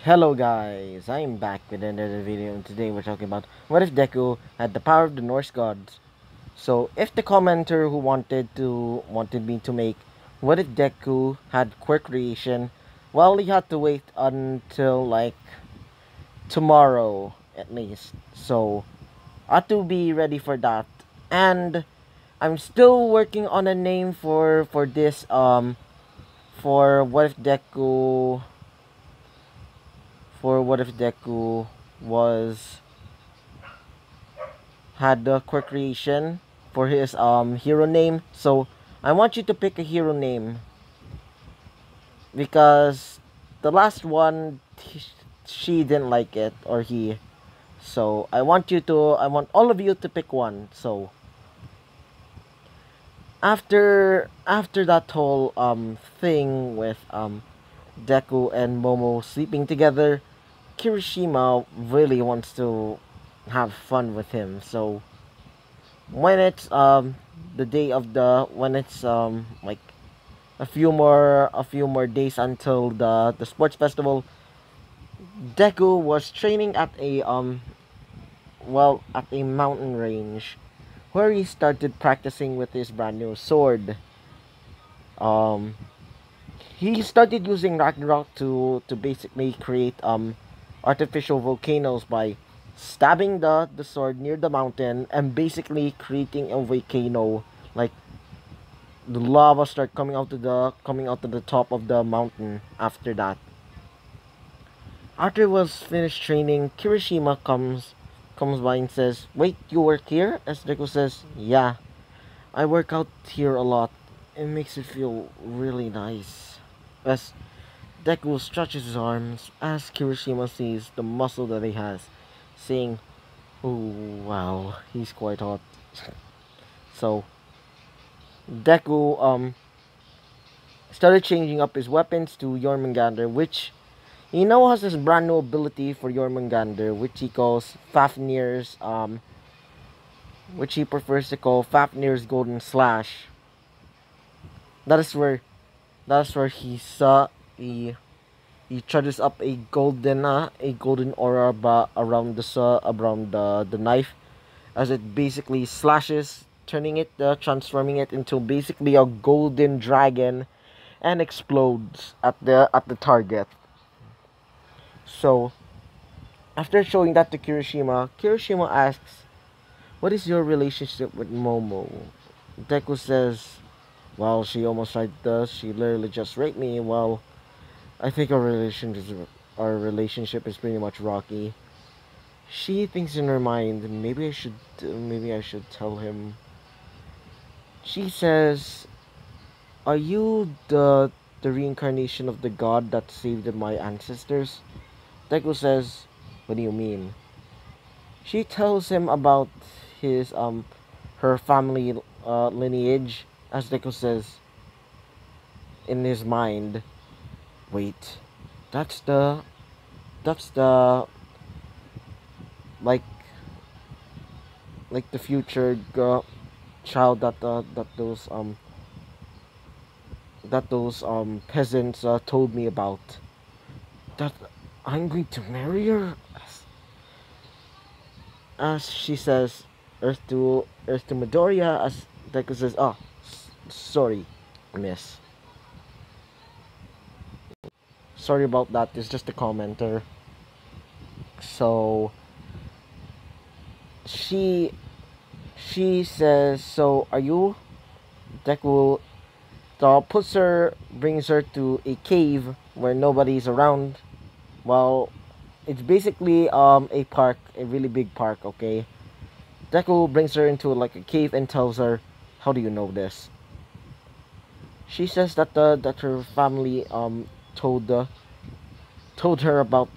Hello guys, I'm back with another video and today we're talking about what if Deku had the power of the Norse gods. So if the commenter who wanted me to make what if Deku had quirk creation, well he had to wait until like tomorrow at least. So I have to be ready for that. And I'm still working on a name for this for what if Deku was had the quick creation for his hero name. So I want you to pick a hero name because the last one she didn't like it or he. So I want all of you to pick one. So after that whole thing with Deku and Momo sleeping together, Kirishima really wants to have fun with him. So when it's the day of the when it's like a few more days until the sports festival, Deku was training at a mountain range where he started practicing with his brand new sword. um he started using Ragnarok to basically create artificial volcanoes by stabbing the sword near the mountain and basically creating a volcano. Like the lava start coming out to the top of the mountain after that. After was finished training, Kirishima comes by and says, "Wait, you work here?" As Deku says, "Yeah, I work out here a lot. It makes it feel really nice." As Deku stretches his arms as Kirishima sees the muscle that he has, saying, "Oh wow, he's quite hot." So Deku started changing up his weapons to Jormungandr, which he now has this brand new ability for Jormungandr, which he calls Fafnir's, which he prefers to call Fafnir's Golden Slash. That is where he charges up a golden aura around the knife, as it basically slashes, transforming it into basically a golden dragon, and explodes at the target. So after showing that to Kirishima asks, "What is your relationship with Momo?" Deku says, "Well, she almost tried this. She literally just raped me. Well, I think our relationship is pretty much rocky." She thinks in her mind, maybe I should tell him. She says, "Are you the reincarnation of the god that saved my ancestors?" Deku says, "What do you mean?" She tells him about his her family lineage, as Deku says in his mind, "Wait, that's the like the future girl child that those peasants told me about. That I'm going to marry her." As she says, Earth to Midoriya, as Deku says, "Oh, sorry, miss. Sorry about that. It's just a commenter." So she she says, "So are you?" Deku brings her to a cave where nobody's around. Well, it's basically a park, a really big park. Okay, Deku brings her into like a cave and tells her, "How do you know this?" She says that her family told her about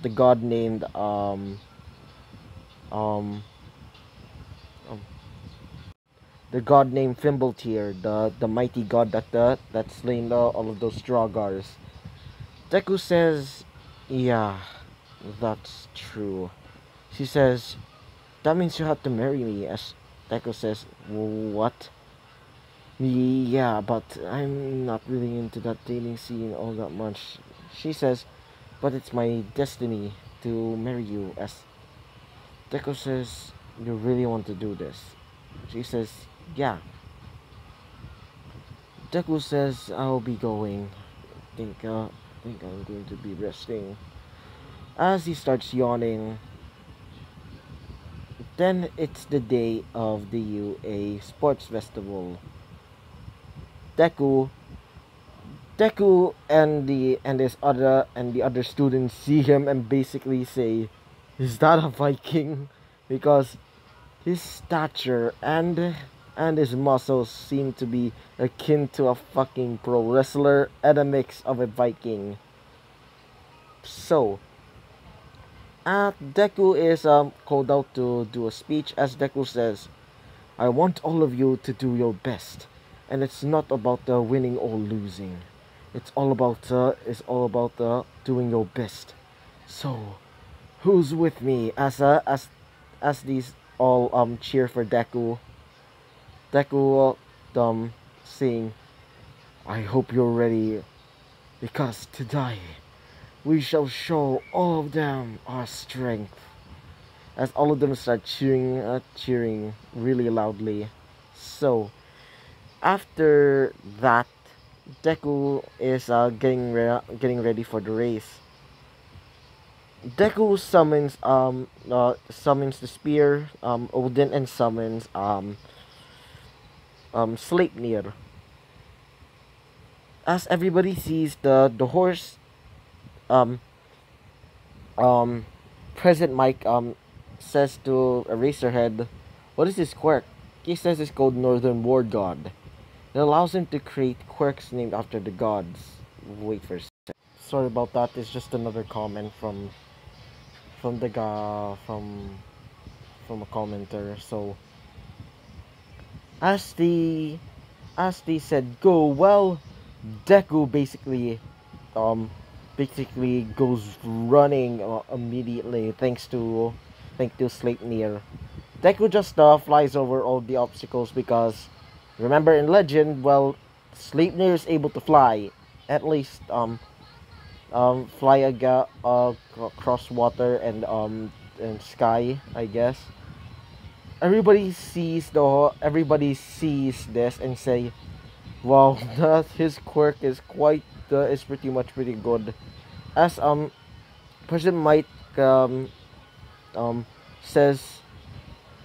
the god named um um, the god named Fimbultyr, the mighty god that slain all of those Strogars. Deku says, "Yeah, that's true." She says, "That means you have to marry me." As Deku says, "What?" "Yeah, but I'm not really into that dating scene all that much." She says, but it's my destiny to marry you. As Deku says, you really want to do this? She says, yeah. Deku says, I'll be going. Think I'm going to be resting. As he starts yawning, then it's the day of the UA Sports Festival. Deku Deku and the other students see him and basically say, "Is that a Viking?" Because his stature and his muscles seem to be akin to a fucking pro wrestler and a mix of a Viking. So, Deku is called out to do a speech. As Deku says, "I want all of you to do your best, and it's not about winning or losing. It's all about doing your best. So, who's with me?" As these all cheer for Deku. Deku saying, "I hope you're ready, because today we shall show all of them our strength." As all of them start cheering really loudly. So, after that, Deku is getting ready for the race. Deku summons the spear, Odin, and summons Sleipnir. As everybody sees the horse, um um President Mike says to Eraserhead, "What is this quirk?" He says it's called Northern War God. It allows him to create quirks named after the gods. Wait for a sec. Sorry about that. It's just another comment from the guy from a commenter. So as the as they said go, well, Deku um basically goes running immediately thanks to Sleipnir. Deku just flies over all the obstacles because remember in Legend, well, Sleipnir is able to fly, at least fly across water and sky, I guess. Everybody sees this and say, "Wow, that his quirk is pretty good." As President Mike um says,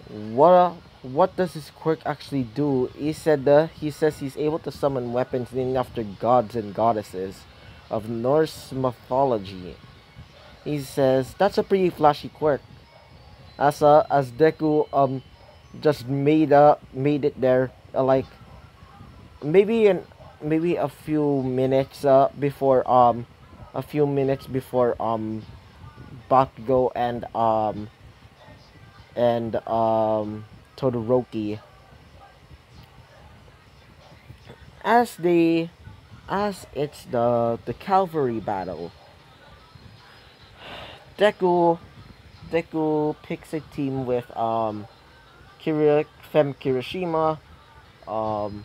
what does his quirk actually do? He says he's able to summon weapons named after gods and goddesses of Norse mythology. He says that's a pretty flashy quirk. As Deku just made it there, like maybe in maybe a few minutes before Bakugo and Todoroki. As it's the cavalry battle, Deku Deku picks a team with Fem Kirishima, um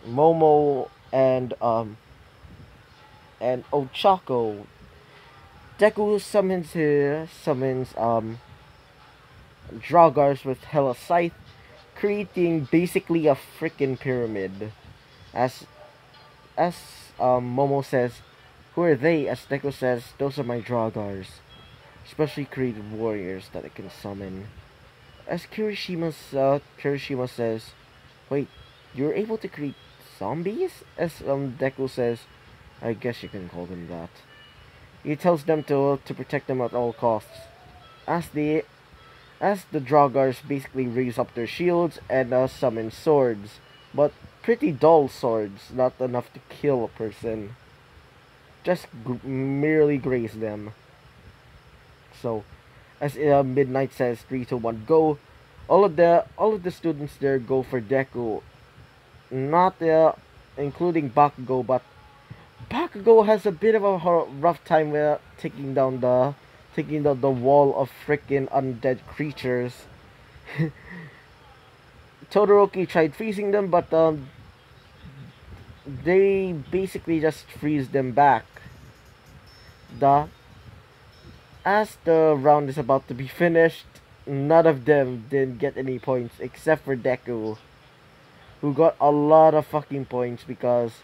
Momo, and Ochako. Deku summons Dragars with Hella Scythe, creating basically a freaking pyramid. As as Momo says, "Who are they?" As Deku says, "Those are my Dragars, specially created warriors that I can summon." As Kirishima says, "Wait, you're able to create zombies?" As Deku says, "I guess you can call them that." He tells them to protect them at all costs. As the as the Dragars basically raise up their shields and summon swords, but pretty dull swords, not enough to kill a person, just merely graze them. So, as Midnight says, 3, 2, 1, go. All of the students there go for Deku, not including Bakugo, but Bakugo has a bit of a rough time with taking down the wall of freaking undead creatures. Todoroki tried freezing them, but they basically just freeze them back. the as the round is about to be finished, none of them didn't get any points except for Deku, who got a lot of fucking points because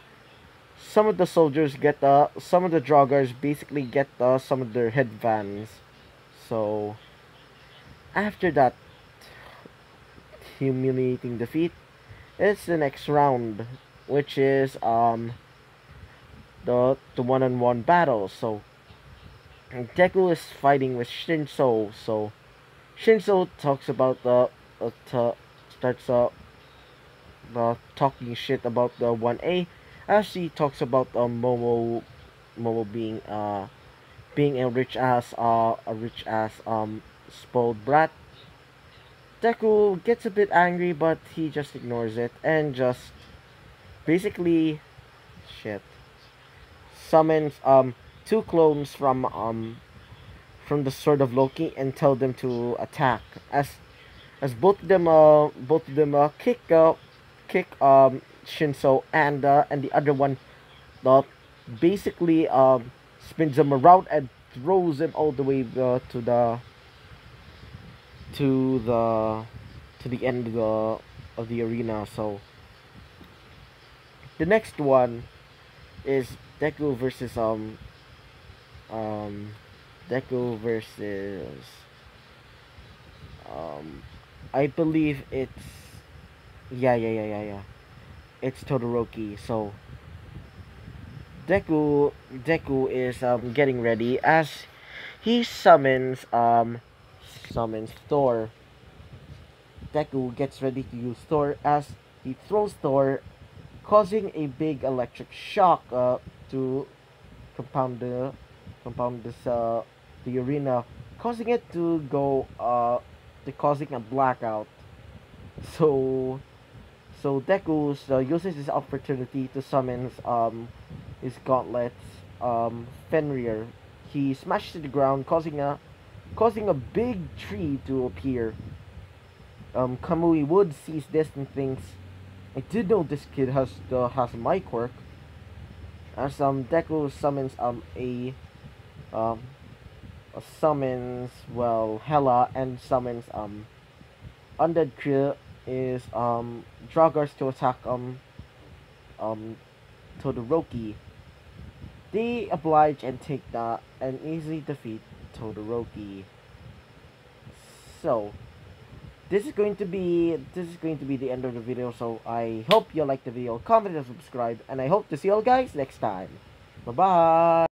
some of the soldiers get some of the joggers basically get some of their headbands. So after that humiliating defeat, it's the next round, which is the one-on-one battle. So Deku is fighting with Shinso. So Shinso talks about starts talking shit about the 1A as she talks about Momo being a rich ass spoiled brat. Deku gets a bit angry, but he just ignores it and just basically shit summons two clones from the sword of Loki and tell them to attack as both of them kick Shinso and the other one uh, basically spins him around and throws him all the way to the to the end of the arena. So the next one is Deku versus um Deku versus um I believe it's yeah. It's Todoroki. So Deku is getting ready as he summons Thor. Deku gets ready to use Thor as he throws Thor, causing a big electric shock to compound this the arena, causing it to go to causing a blackout. So Deku uses this opportunity to summon his gauntlets Fenrir. He smashes to the ground, causing a big tree to appear. Kamui Wood sees this and thinks, I did know this kid has my quirk. As Deku summons um Hela and summons Undead Krill is Draugrs to attack um Todoroki. They oblige and take that and easily defeat Todoroki. So this is going to be the end of the video. So I hope you like the video, comment and subscribe, and I hope to see you all guys next time. Bye bye.